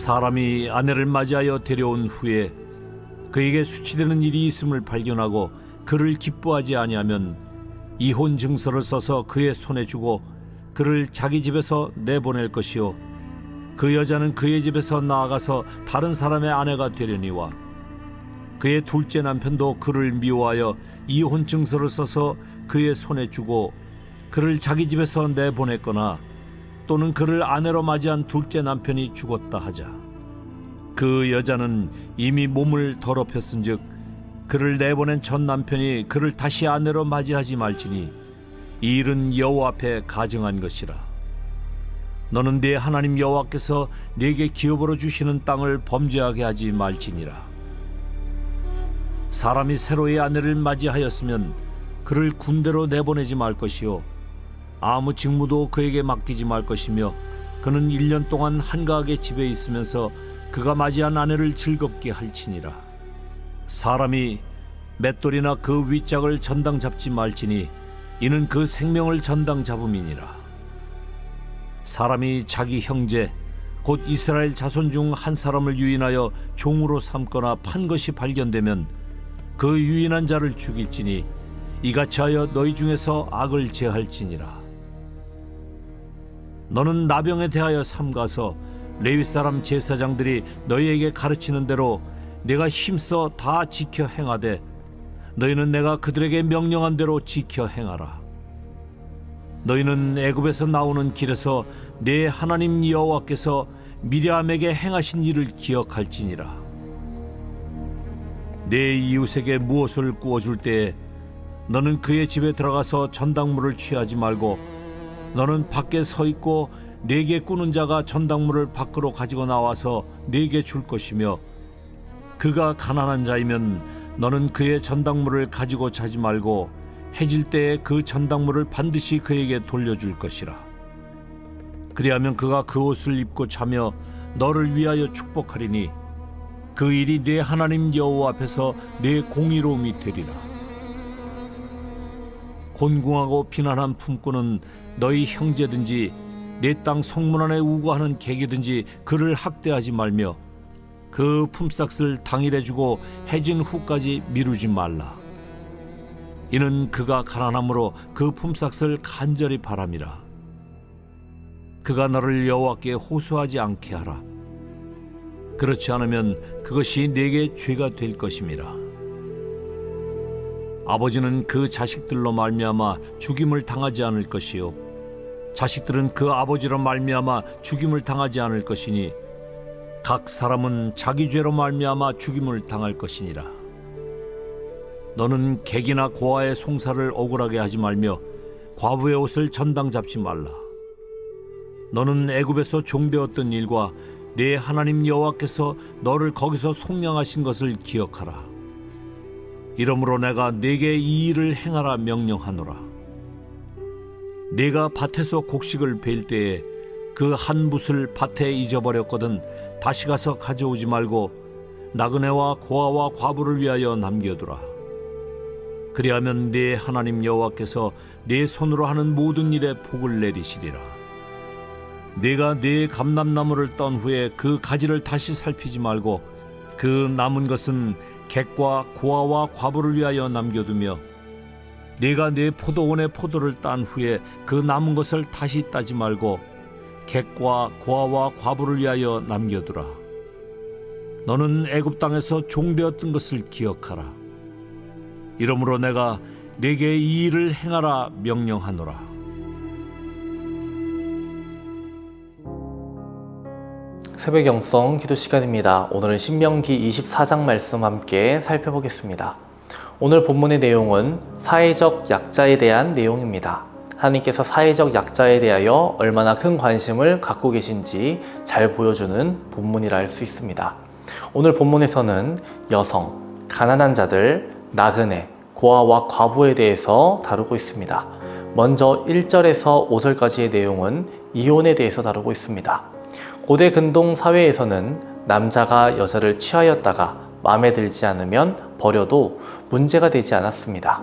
사람이 아내를 맞이하여 데려온 후에 그에게 수치되는 일이 있음을 발견하고 그를 기뻐하지 아니하면 이혼 증서를 써서 그의 손에 주고 그를 자기 집에서 내보낼 것이요 그 여자는 그의 집에서 나아가서 다른 사람의 아내가 되려니와 그의 둘째 남편도 그를 미워하여 이혼 증서를 써서 그의 손에 주고 그를 자기 집에서 내보냈거나 또는 그를 아내로 맞이한 둘째 남편이 죽었다 하자 그 여자는 이미 몸을 더럽혔은즉 그를 내보낸 첫 남편이 그를 다시 아내로 맞이하지 말지니 이 일은 여호와 앞에 가증한 것이라. 너는 네 하나님 여호와께서 네게 기업으로 주시는 땅을 범죄하게 하지 말지니라. 사람이 새로이 아내를 맞이하였으면 그를 군대로 내보내지 말 것이요 아무 직무도 그에게 맡기지 말 것이며 그는 1년 동안 한가하게 집에 있으면서 그가 맞이한 아내를 즐겁게 할지니라. 사람이 맷돌이나 그 윗짝을 전당 잡지 말지니 이는 그 생명을 전당 잡음이니라. 사람이 자기 형제 곧 이스라엘 자손 중 한 사람을 유인하여 종으로 삼거나 판 것이 발견되면 그 유인한 자를 죽일지니 이같이 하여 너희 중에서 악을 제할지니라. 너는 나병에 대하여 삼가서 레위 사람 제사장들이 너희에게 가르치는 대로 내가 힘써 다 지켜 행하되 너희는 내가 그들에게 명령한 대로 지켜 행하라. 너희는 애굽에서 나오는 길에서 내 하나님 여호와께서 미리암에게 행하신 일을 기억할지니라. 내 이웃에게 무엇을 구워줄 때에 너는 그의 집에 들어가서 전당물을 취하지 말고 너는 밖에 서 있고 네게 꾸는 자가 전당물을 밖으로 가지고 나와서 네게 줄 것이며 그가 가난한 자이면 너는 그의 전당물을 가지고 자지 말고 해질 때에 그 전당물을 반드시 그에게 돌려줄 것이라. 그리하면 그가 그 옷을 입고 자며 너를 위하여 축복하리니 그 일이 네 하나님 여호와 앞에서 네 공의로움이 되리라. 곤궁하고 비난한 품꾼은 너희 형제든지 내 땅 성문 안에 우거하는 객이든지 그를 학대하지 말며 그 품삯을 당일에 주고 해진 후까지 미루지 말라. 이는 그가 가난함으로 그 품삯을 간절히 바람이라. 그가 너를 여호와께 호소하지 않게 하라. 그렇지 않으면 그것이 네게 죄가 될 것임이라. 아버지는 그 자식들로 말미암아 죽임을 당하지 않을 것이요 자식들은 그 아버지로 말미암아 죽임을 당하지 않을 것이니 각 사람은 자기 죄로 말미암아 죽임을 당할 것이니라. 너는 객이나 고아의 송사를 억울하게 하지 말며 과부의 옷을 전당 잡지 말라. 너는 애굽에서 종되었던 일과 네 하나님 여호와께서 너를 거기서 속량하신 것을 기억하라. 이러므로 내가 네게 이 일을 행하라 명령하노라. 네가 밭에서 곡식을 벨 때에 그 한 붓을 밭에 잊어버렸거든 다시 가서 가져오지 말고 나그네와 고아와 과부를 위하여 남겨두라. 그리하면 네 하나님 여호와께서 네 손으로 하는 모든 일에 복을 내리시리라. 네가 네 감람나무를 떤 후에 그 가지를 다시 살피지 말고 그 남은 것은 객과 고아와 과부를 위하여 남겨두며 네가 네 포도원의 포도를 딴 후에 그 남은 것을 다시 따지 말고 객과 고아와 과부를 위하여 남겨두라. 너는 애굽 땅에서 종되었던 것을 기억하라. 이러므로 내가 네게 이 일을 행하라 명령하노라. 새벽 영성 기도 시간입니다. 오늘은 신명기 24장 말씀 함께 살펴보겠습니다. 오늘 본문의 내용은 사회적 약자에 대한 내용입니다. 하나님께서 사회적 약자에 대하여 얼마나 큰 관심을 갖고 계신지 잘 보여주는 본문이라 할 수 있습니다. 오늘 본문에서는 여성, 가난한 자들, 나그네, 고아와 과부에 대해서 다루고 있습니다. 먼저 1절에서 5절까지의 내용은 이혼에 대해서 다루고 있습니다. 고대 근동 사회에서는 남자가 여자를 취하였다가 마음에 들지 않으면 버려도 문제가 되지 않았습니다.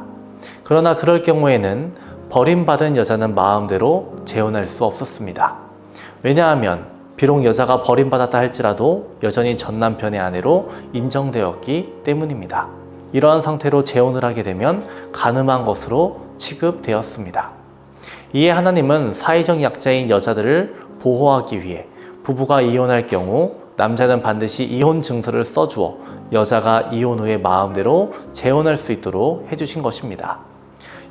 그러나 그럴 경우에는 버림받은 여자는 마음대로 재혼할 수 없었습니다. 왜냐하면 비록 여자가 버림받았다 할지라도 여전히 전 남편의 아내로 인정되었기 때문입니다. 이러한 상태로 재혼을 하게 되면 간음한 것으로 취급되었습니다. 이에 하나님은 사회적 약자인 여자들을 보호하기 위해 부부가 이혼할 경우 남자는 반드시 이혼 증서를 써주어 여자가 이혼 후에 마음대로 재혼할 수 있도록 해주신 것입니다.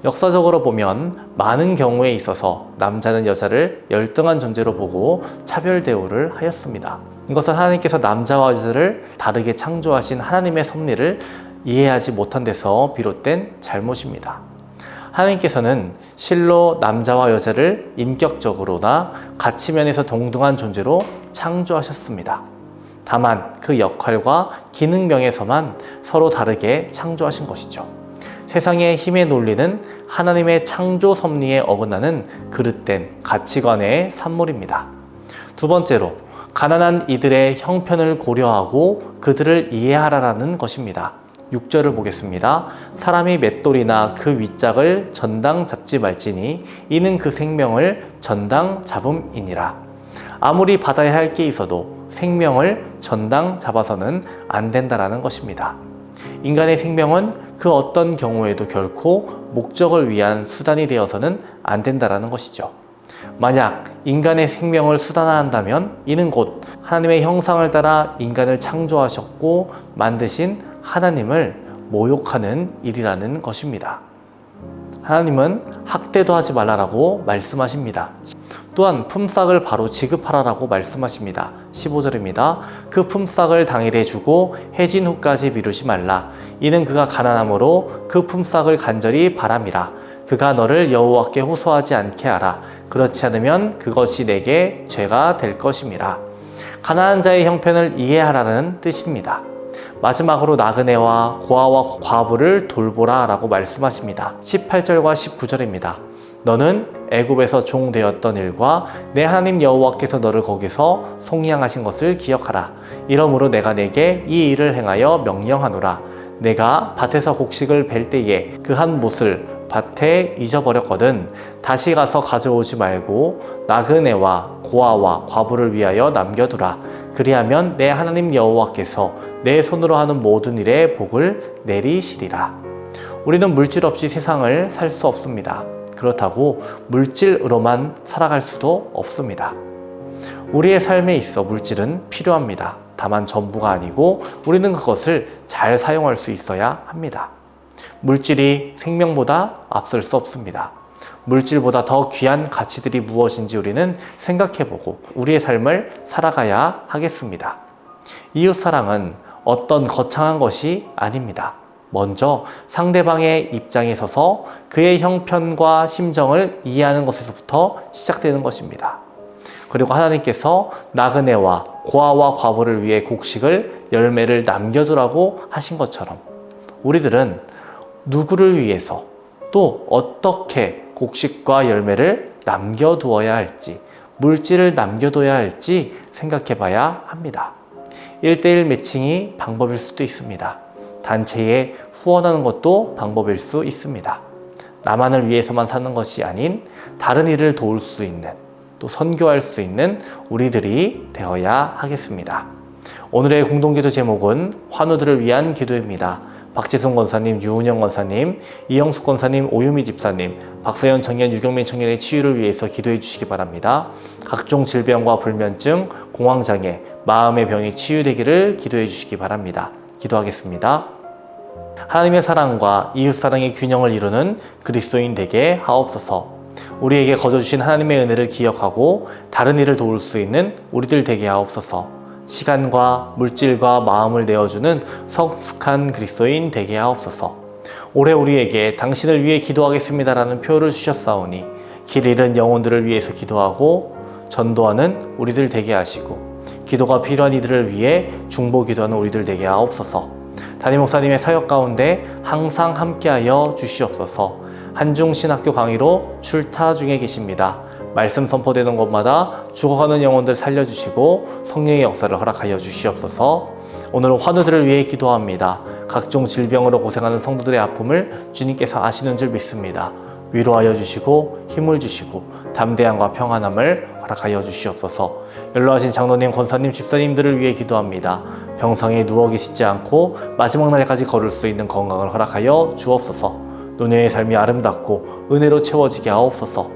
역사적으로 보면 많은 경우에 있어서 남자는 여자를 열등한 존재로 보고 차별 대우를 하였습니다. 이것은 하나님께서 남자와 여자를 다르게 창조하신 하나님의 섭리를 이해하지 못한 데서 비롯된 잘못입니다. 하나님께서는 실로 남자와 여자를 인격적으로나 가치면에서 동등한 존재로 창조하셨습니다. 다만 그 역할과 기능명에서만 서로 다르게 창조하신 것이죠. 세상의 힘의 논리는 하나님의 창조 섭리에 어긋나는 그릇된 가치관의 산물입니다. 두 번째로, 가난한 이들의 형편을 고려하고 그들을 이해하라는 것입니다. 6절을 보겠습니다. 사람이 맷돌이나 그 윗짝을 전당 잡지 말지니 이는 그 생명을 전당 잡음이니라. 아무리 받아야 할 게 있어도 생명을 전당 잡아서는 안 된다라는 것입니다. 인간의 생명은 그 어떤 경우에도 결코 목적을 위한 수단이 되어서는 안 된다라는 것이죠. 만약 인간의 생명을 수단화한다면 이는 곧 하나님의 형상을 따라 인간을 창조하셨고 만드신 하나님을 모욕하는 일이라는 것입니다. 하나님은 학대도 하지 말라라고 말씀하십니다. 또한 품삯을 바로 지급하라라고 말씀하십니다. 15절입니다. 그 품삯을 당일에 주고 해진 후까지 미루지 말라. 이는 그가 가난함으로 그 품삯을 간절히 바람이라. 그가 너를 여호와께 호소하지 않게 하라. 그렇지 않으면 그것이 내게 죄가 될 것임이라. 가난한 자의 형편을 이해하라는 뜻입니다. 마지막으로 나그네와 고아와 과부를 돌보라 라고 말씀하십니다. 18절과 19절입니다. 너는 애굽에서 종 되었던 일과 내 하나님 여호와께서 너를 거기서 속량하신 것을 기억하라. 이러므로 내가 내게 이 일을 행하여 명령하노라. 내가 밭에서 곡식을 벨 때에 그 한 뭇을 밭에 잊어버렸거든. 다시 가서 가져오지 말고 나그네와 고아와 과부를 위하여 남겨두라. 그리하면 내 하나님 여호와께서 내 손으로 하는 모든 일에 복을 내리시리라. 우리는 물질 없이 세상을 살 수 없습니다. 그렇다고 물질으로만 살아갈 수도 없습니다. 우리의 삶에 있어 물질은 필요합니다. 다만 전부가 아니고 우리는 그것을 잘 사용할 수 있어야 합니다. 물질이 생명보다 앞설 수 없습니다. 물질보다 더 귀한 가치들이 무엇인지 우리는 생각해보고 우리의 삶을 살아가야 하겠습니다. 이웃사랑은 어떤 거창한 것이 아닙니다. 먼저 상대방의 입장에 서서 그의 형편과 심정을 이해하는 것에서부터 시작되는 것입니다. 그리고 하나님께서 나그네와 고아와 과부를 위해 곡식을 열매를 남겨두라고 하신 것처럼 우리들은 누구를 위해서 또 어떻게 곡식과 열매를 남겨두어야 할지, 물질을 남겨둬야 할지 생각해 봐야 합니다. 1:1 매칭이 방법일 수도 있습니다. 단체에 후원하는 것도 방법일 수 있습니다. 나만을 위해서만 사는 것이 아닌 다른 이를 도울 수 있는, 또 선교할 수 있는 우리들이 되어야 하겠습니다. 오늘의 공동기도 제목은 환우들을 위한 기도입니다. 박지승 권사님, 유은영 권사님, 이영숙 권사님, 오유미 집사님, 박서연 청년, 유경민 청년의 치유를 위해서 기도해 주시기 바랍니다. 각종 질병과 불면증, 공황장애, 마음의 병이 치유되기를 기도해 주시기 바랍니다. 기도하겠습니다. 하나님의 사랑과 이웃사랑의 균형을 이루는 그리스도인 되게 하옵소서. 우리에게 거저 주신 하나님의 은혜를 기억하고 다른 이를 도울 수 있는 우리들 되게 하옵소서. 시간과 물질과 마음을 내어주는 성숙한 그리스도인 되게 하옵소서. 올해 우리에게 당신을 위해 기도하겠습니다라는 표를 주셨사오니 길 잃은 영혼들을 위해서 기도하고 전도하는 우리들 되게 하시고 기도가 필요한 이들을 위해 중보 기도하는 우리들 되게 하옵소서. 담임 목사님의 사역 가운데 항상 함께하여 주시옵소서. 한중신학교 강의로 출타 중에 계십니다. 말씀 선포되는 곳마다 죽어가는 영혼들 살려주시고 성령의 역사를 허락하여 주시옵소서. 오늘은 환우들을 위해 기도합니다. 각종 질병으로 고생하는 성도들의 아픔을 주님께서 아시는 줄 믿습니다. 위로하여 주시고 힘을 주시고 담대함과 평안함을 허락하여 주시옵소서. 연로하신 장로님, 권사님, 집사님들을 위해 기도합니다. 병상에 누워 계시지 않고 마지막 날까지 걸을 수 있는 건강을 허락하여 주옵소서. 노년의 삶이 아름답고 은혜로 채워지게 하옵소서.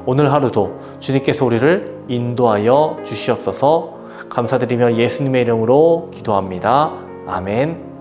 오늘 하루도 주님께서 우리를 인도하여 주시옵소서. 감사드리며 예수님의 이름으로 기도합니다. 아멘.